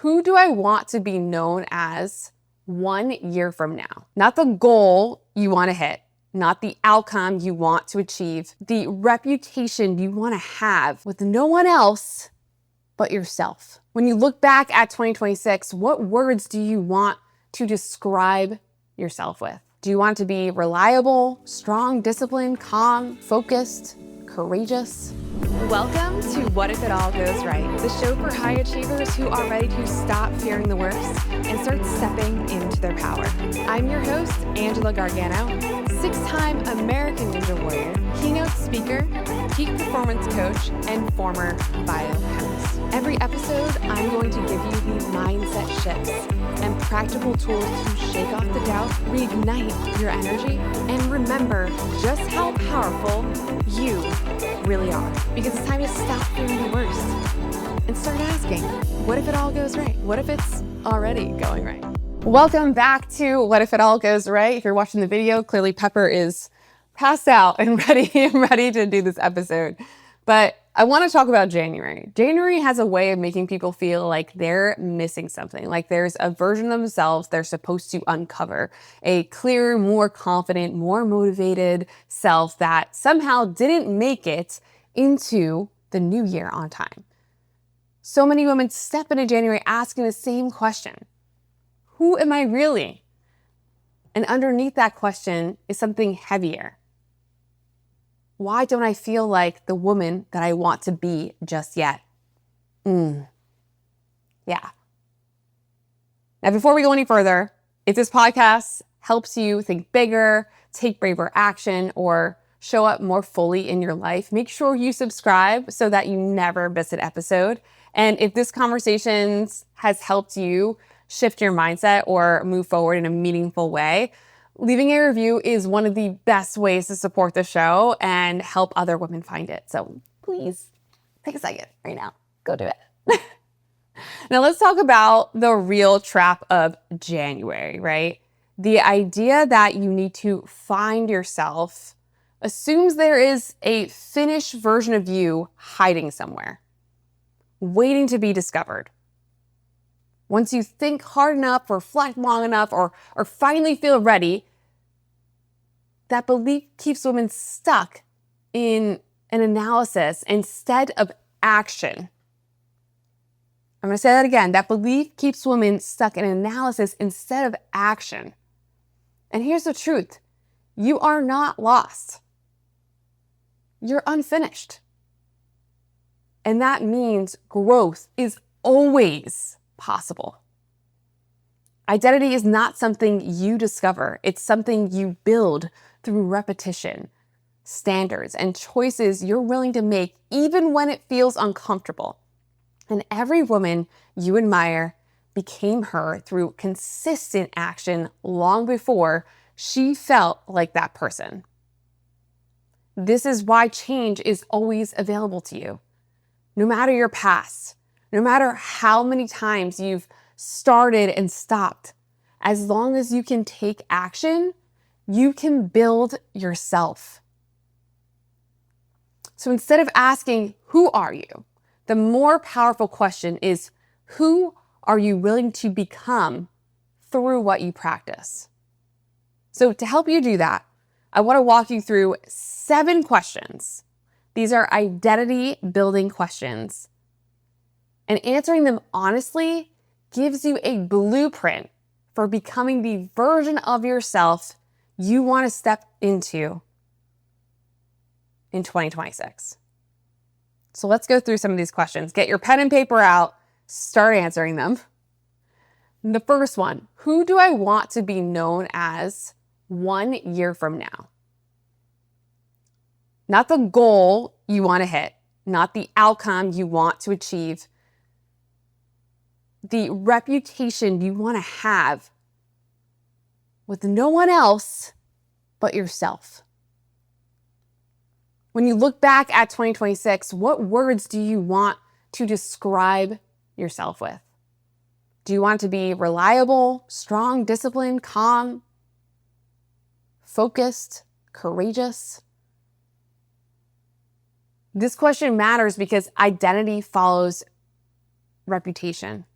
Who do I want to be known as 1 year from now? Not the goal you want to hit, not the outcome you want to achieve, the reputation you want to have with no one else but yourself. When you look back at 2026, what words do you want to describe yourself with? Do you want to be reliable, strong, disciplined, calm, focused, courageous? Welcome to What If It All Goes Right, the show for high achievers who are ready to stop fearing the worst and start stepping into their power. I'm your host, Angela Gargano, 6-time American Ninja Warrior, keynote speaker, peak performance coach, and former biochemist. Every episode, I'm going to give you the mindset shifts and practical tools to shake off the doubt, reignite your energy, and remember just how powerful you really are. Because it's time to stop fearing the worst and start asking, what if it all goes right? What if it's already going right? Welcome back to What If It All Goes Right. If you're watching the video, clearly Pepper is passed out and ready to do this episode. But I want to talk about January. January has a way of making people feel like they're missing something, like there's a version of themselves they're supposed to uncover, a clearer, more confident, more motivated self that somehow didn't make it into the new year on time. So many women step into January asking the same question: who am I really? And underneath that question is something heavier. Why don't I feel like the woman that I want to be just yet? Yeah. Now, before we go any further, if this podcast helps you think bigger, take braver action, or show up more fully in your life, make sure you subscribe so that you never miss an episode. And if this conversation has helped you shift your mindset or move forward in a meaningful way, leaving a review is one of the best ways to support the show and help other women find it. So please take a second right now. Go do it. Now let's talk about the real trap of January, right? The idea that you need to find yourself assumes there is a finished version of you hiding somewhere, waiting to be discovered. Once you think hard enough, reflect long enough, or finally feel ready, that belief keeps women stuck in an analysis instead of action. I'm going to say that again. That belief keeps women stuck in analysis instead of action. And here's the truth. You are not lost. You're unfinished. And that means growth is always possible. Identity is not something you discover. It's something you build through repetition, standards, and choices you're willing to make even when it feels uncomfortable. And every woman you admire became her through consistent action long before she felt like that person. This is why change is always available to you. No matter your past, no matter how many times you've started and stopped, as long as you can take action, you can build yourself. So instead of asking, who are you? The more powerful question is, who are you willing to become through what you practice? So to help you do that, I want to walk you through 7 questions. These are identity building questions. And answering them honestly gives you a blueprint for becoming the version of yourself you want to step into in 2026. So let's go through some of these questions. Get your pen and paper out, start answering them. The first one, who do I want to be known as 1 year from now? Not the goal you want to hit, not the outcome you want to achieve, the reputation you want to have with no one else but yourself. When you look back at 2026, what words do you want to describe yourself with? Do you want to be reliable, strong, disciplined, calm, focused, courageous? This question matters because identity follows reputation.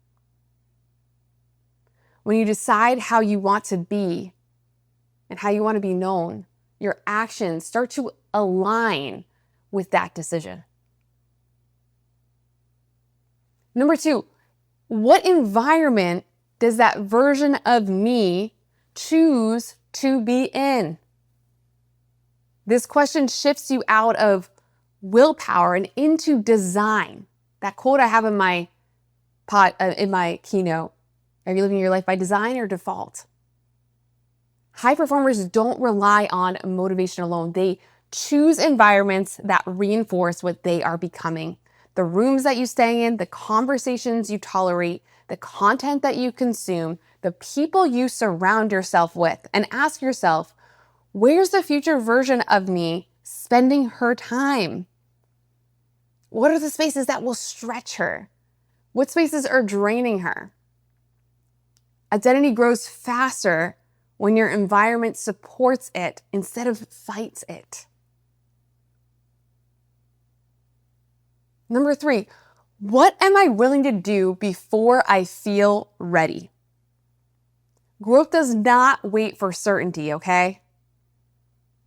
When you decide how you want to be and how you want to be known, your actions start to align with that decision. Number 2, what environment does that version of me choose to be in? This question shifts you out of willpower and into design. That quote I have in my keynote, are you living your life by design or default? High performers don't rely on motivation alone. They choose environments that reinforce what they are becoming. The rooms that you stay in, the conversations you tolerate, the content that you consume, the people you surround yourself with. And ask yourself, where's the future version of me spending her time? What are the spaces that will stretch her? What spaces are draining her? Identity grows faster when your environment supports it instead of fights it. Number 3, what am I willing to do before I feel ready? Growth does not wait for certainty, okay?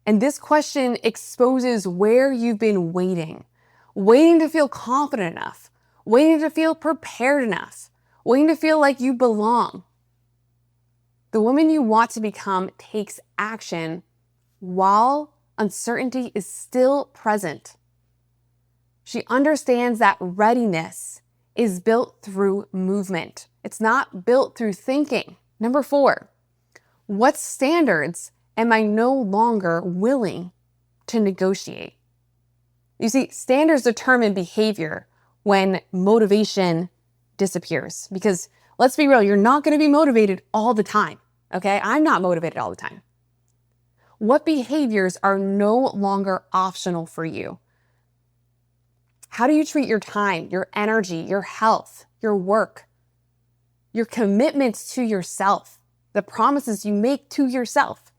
And this question exposes where you've been waiting to feel confident enough, waiting to feel prepared enough, waiting to feel like you belong. The woman you want to become takes action while uncertainty is still present. She understands that readiness is built through movement. It's not built through thinking. Number 4, what standards am I no longer willing to negotiate? You see, standards determine behavior when motivation disappears. Because let's be real, you're not going to be motivated all the time, okay? I'm not motivated all the time. What behaviors are no longer optional for you? How do you treat your time, your energy, your health, your work, your commitments to yourself, the promises you make to yourself?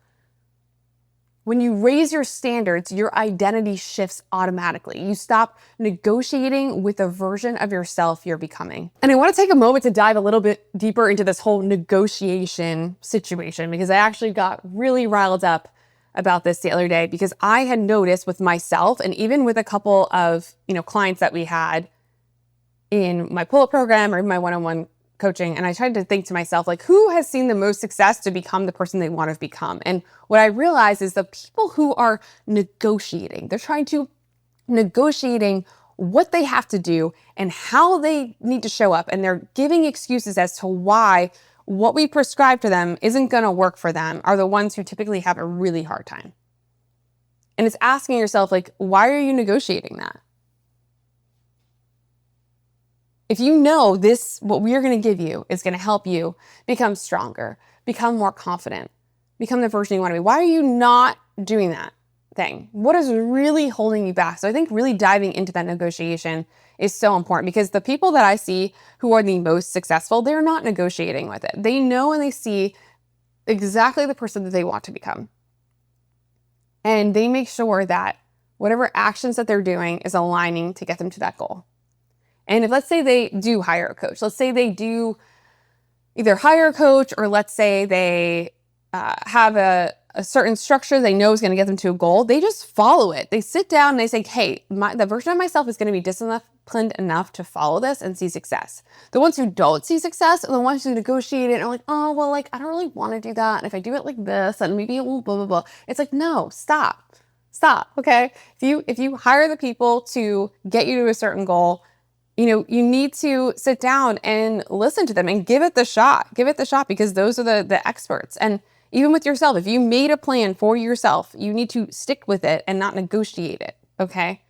When you raise your standards, your identity shifts automatically. You stop negotiating with the version of yourself you're becoming. And I want to take a moment to dive a little bit deeper into this whole negotiation situation, because I actually got really riled up about this the other day, because I had noticed with myself and even with a couple of, clients that we had in my pull-up program or my one-on-one coaching. And I tried to think to myself, like, who has seen the most success to become the person they want to become? And what I realized is the people who are negotiating, they're trying to negotiating what they have to do and how they need to show up. And they're giving excuses as to why what we prescribe to them isn't going to work for them, are the ones who typically have a really hard time. And it's asking yourself, like, why are you negotiating that? If you know this, what we are going to give you is going to help you become stronger, become more confident, become the person you want to be, why are you not doing that thing? What is really holding you back? So I think really diving into that negotiation is so important, because the people that I see who are the most successful, they're not negotiating with it. They know and they see exactly the person that they want to become. And they make sure that whatever actions that they're doing is aligning to get them to that goal. And if, let's say they do hire a coach, let's say they do either hire a coach, or let's say they have a certain structure they know is going to get them to a goal, they just follow it. They sit down and they say, hey, the version of myself is going to be disciplined enough to follow this and see success. The ones who don't see success are the ones who negotiate it and are like, oh, well, like, I don't really want to do that. And if I do it like this, then maybe it will blah, blah, blah. It's like, no, stop, okay? If you hire the people to get you to a certain goal, you need to sit down and listen to them and give it the shot. Give it the shot, because those are the experts. And even with yourself, if you made a plan for yourself, you need to stick with it and not negotiate it, okay?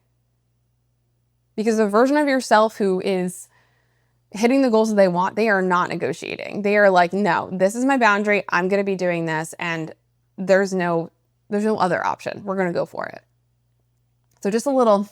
Because the version of yourself who is hitting the goals that they want, they are not negotiating. They are like, no, this is my boundary. I'm going to be doing this, and there's no other option. We're going to go for it. So just a little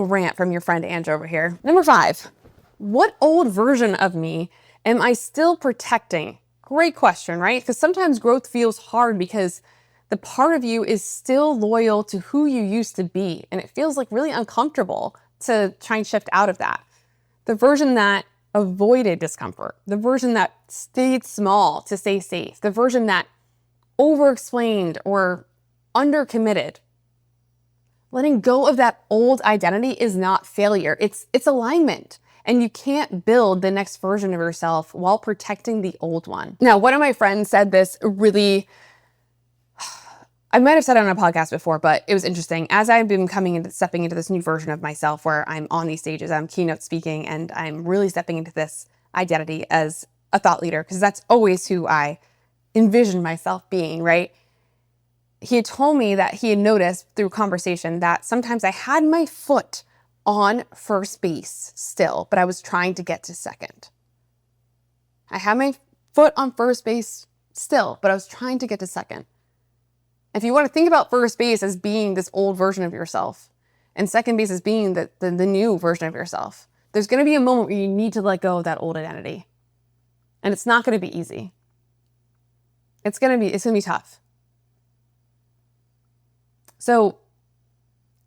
rant from your friend Ange over here. Number 5, what old version of me am I still protecting? Great question, right? Because sometimes growth feels hard because the part of you is still loyal to who you used to be. And it feels like really uncomfortable to try and shift out of that. The version that avoided discomfort, the version that stayed small to stay safe, the version that over-explained or under-committed. Letting go of that old identity is not failure. It's alignment. And you can't build the next version of yourself while protecting the old one. Now, one of my friends said this really, I might have said it on a podcast before, but it was interesting. As I've been stepping into this new version of myself where I'm on these stages, I'm keynote speaking, and I'm really stepping into this identity as a thought leader, because that's always who I envision myself being, right? He had told me that he had noticed through conversation that sometimes I had my foot on first base still, but I was trying to get to second. I had my foot on first base still, but I was trying to get to second. If you want to think about first base as being this old version of yourself and second base as being the new version of yourself, there's going to be a moment where you need to let go of that old identity. And it's not going to be easy. It's going to be tough. So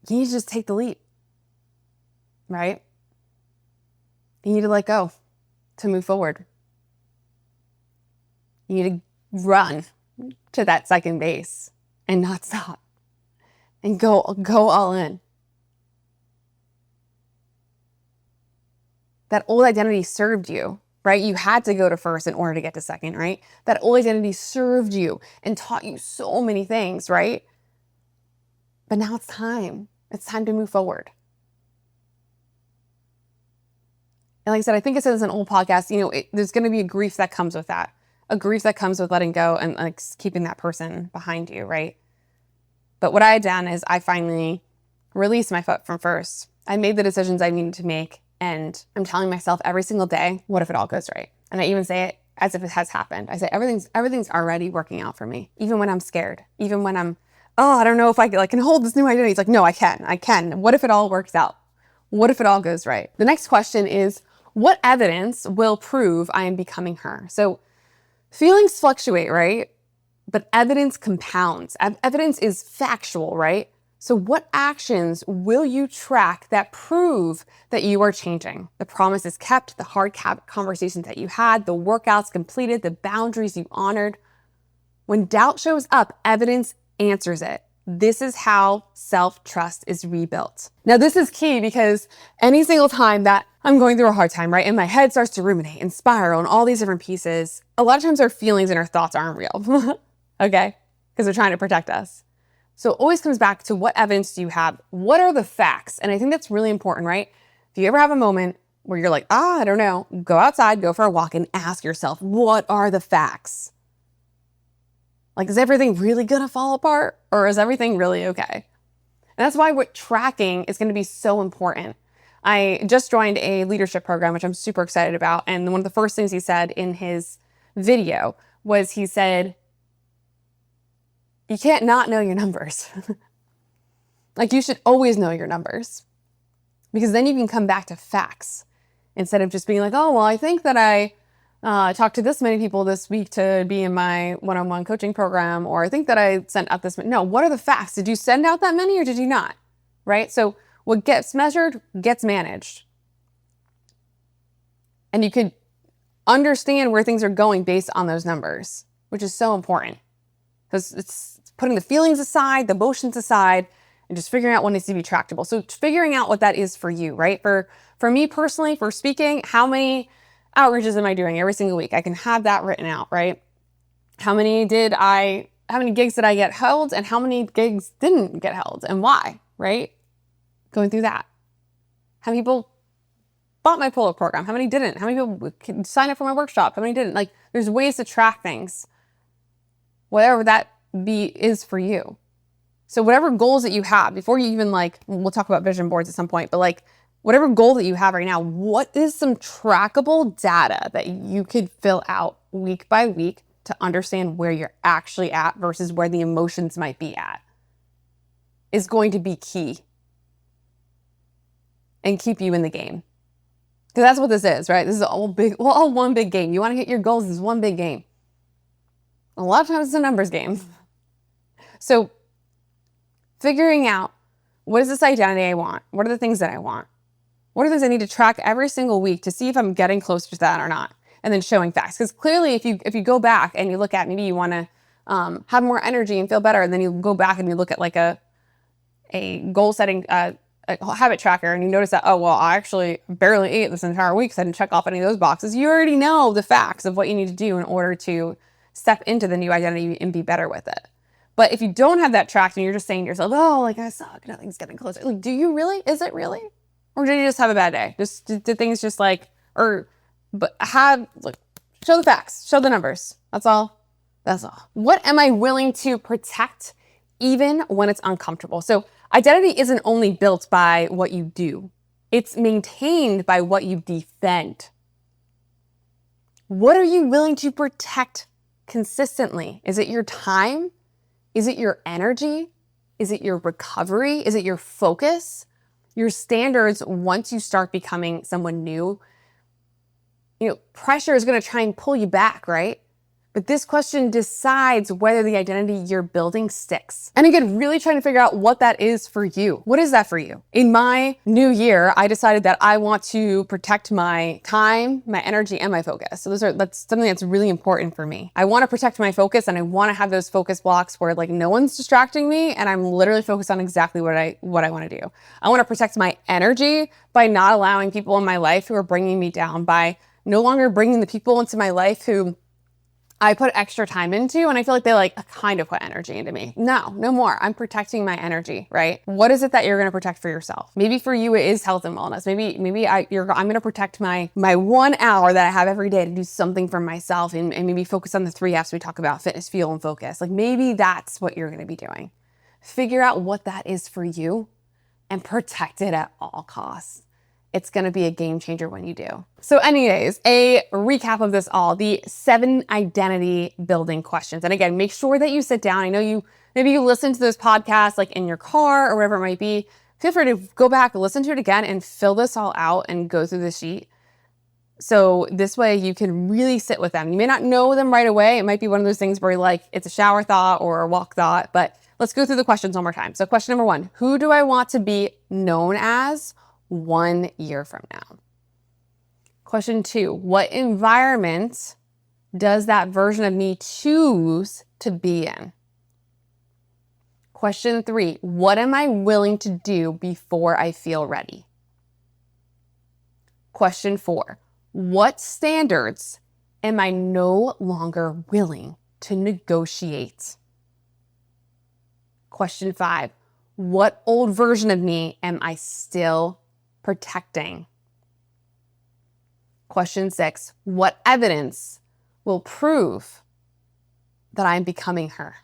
you need to just take the leap. Right? You need to let go to move forward. You need to run to that second base and not stop and go all in. That old identity served you, right? You had to go to first in order to get to second, right? That old identity served you and taught you so many things, right? But now it's time. It's time to move forward. And like I said, I think I said this in an old podcast, there's going to be a grief that comes with that. A grief that comes with letting go and like keeping that person behind you, right? But what I had done is I finally released my foot from first. I made the decisions I needed to make, and I'm telling myself every single day, what if it all goes right? And I even say it as if it has happened. I say everything's already working out for me, even when I'm scared, even when I'm, I don't know if I can hold this new identity. It's like, no, I can. What if it all works out? What if it all goes right? The next question is, what evidence will prove I am becoming her? So feelings fluctuate, right? But evidence compounds. Evidence is factual, right? So what actions will you track that prove that you are changing? The promises kept, the hard conversations that you had, the workouts completed, the boundaries you honored. When doubt shows up, evidence answers it. This is how self-trust is rebuilt. Now, this is key because any single time that I'm going through a hard time, right, and my head starts to ruminate and spiral and all these different pieces, a lot of times our feelings and our thoughts aren't real, okay? Because they're trying to protect us. So it always comes back to, what evidence do you have? What are the facts? And I think that's really important, right? If you ever have a moment where you're like, I don't know, go outside, go for a walk, and ask yourself, what are the facts? Like, is everything really gonna fall apart, or is everything really okay? And that's why what tracking is gonna be so important. I just joined a leadership program, which I'm super excited about. And one of the first things he said in his video was, he said, you can't not know your numbers. Like, you should always know your numbers, because then you can come back to facts instead of just being like, oh, well, I think that I talked to this many people this week to be in my one-on-one coaching program, or I think that I sent out this many. No, what are the facts? Did you send out that many or did you not? Right? So what gets measured gets managed. And you could understand where things are going based on those numbers, which is so important. Because it's putting the feelings aside, the emotions aside, and just figuring out what needs to be tractable. So figuring out what that is for you, right? For me personally, for speaking, how many outreaches am I doing every single week? I can have that written out, right? How many gigs did I get held, and how many gigs didn't get held, and why, right? Going through that. How many people bought my pull-up program? How many didn't? How many people signed up for my workshop? How many didn't? Like, there's ways to track things, whatever that is for you. So whatever goals that you have, before you even we'll talk about vision boards at some point, but whatever goal that you have right now, what is some trackable data that you could fill out week by week to understand where you're actually at versus where the emotions might be at, is going to be key and keep you in the game. Because that's what this is, right? This is all one big game. You want to hit your goals, this is one big game. A lot of times it's a numbers game. So figuring out, what is this identity I want? What are the things that I want? What are things I need to track every single week to see if I'm getting closer to that or not? And then showing facts. Because clearly if you go back and you look at, maybe you want to have more energy and feel better, and then you go back and you look at like a goal setting a habit tracker, and you notice that, oh, well, I actually barely ate this entire week because I didn't check off any of those boxes. You already know the facts of what you need to do in order to step into the new identity and be better with it. But if you don't have that tracked and you're just saying to yourself, oh, like I suck, nothing's getting closer. Like, do you really? Is it really? Or did you just have a bad day? Did things just like, show the facts, show the numbers. That's all. What am I willing to protect even when it's uncomfortable? So identity isn't only built by what you do. It's maintained by what you defend. What are you willing to protect consistently? Is it your time? Is it your energy? Is it your recovery? Is it your focus? Your standards once you start becoming someone new? Pressure is going to try and pull you back, right? But this question decides whether the identity you're building sticks. And again, really trying to figure out what that is for you. What is that for you? In my new year, I decided that I want to protect my time, my energy, and my focus. So that's something that's really important for me. I want to protect my focus, and I want to have those focus blocks where like no one's distracting me and I'm literally focused on exactly what I want to do. I want to protect my energy by not allowing people in my life who are bringing me down, by no longer bringing the people into my life who I put extra time into, and I feel like they kind of put energy into me. No more. I'm protecting my energy, right? What is it that you're going to protect for yourself? Maybe for you, it is health and wellness. Maybe I'm going to protect my 1 hour that I have every day to do something for myself, and maybe focus on the 3 F's we talk about: fitness, fuel, and focus. Like, maybe that's what you're going to be doing. Figure out what that is for you and protect it at all costs. It's going to be a game changer when you do. So anyways, a recap of this all, the 7 identity building questions. And again, make sure that you sit down. I know maybe you listen to those podcasts like in your car or whatever it might be. Feel free to go back, listen to it again, and fill this all out and go through the sheet. So this way you can really sit with them. You may not know them right away. It might be one of those things where it's a shower thought or a walk thought, but let's go through the questions one more time. So question number 1, who do I want to be known as 1 year from now? Question 2, what environment does that version of me choose to be in? Question 3, what am I willing to do before I feel ready? Question 4, what standards am I no longer willing to negotiate? Question 5, what old version of me am I still protecting? Question 6, what evidence will prove that I'm becoming her?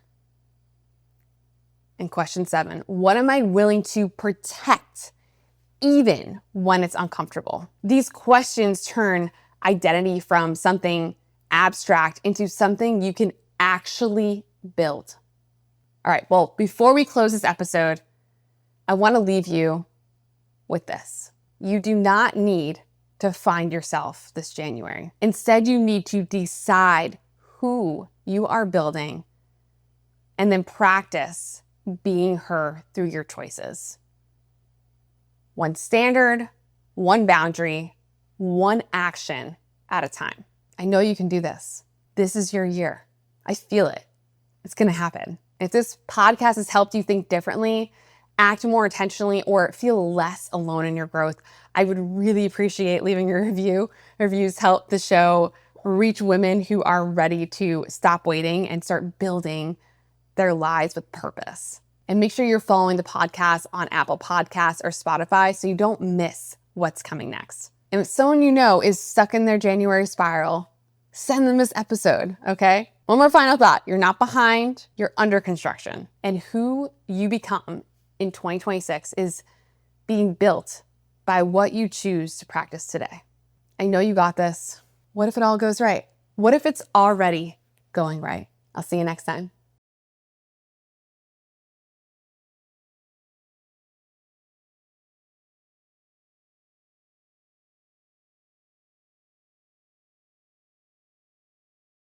And question 7, what am I willing to protect even when it's uncomfortable? These questions turn identity from something abstract into something you can actually build. All right, well, before we close this episode, I want to leave you with this. You do not need to find yourself this January. Instead, you need to decide who you are building and then practice being her through your choices. 1 standard, 1 boundary, 1 action at a time. I know you can do this. This is your year. I feel it. It's going to happen. If this podcast has helped you think differently, act more intentionally, or feel less alone in your growth, I would really appreciate leaving a review. Reviews help the show reach women who are ready to stop waiting and start building their lives with purpose. And make sure you're following the podcast on Apple Podcasts or Spotify so you don't miss what's coming next. And if someone you know is stuck in their January spiral, send them this episode, okay? One more final thought. You're not behind, you're under construction. And who you become in 2026 is being built by what you choose to practice today. I know you got this. What if it all goes right? What if it's already going right? I'll see you next time.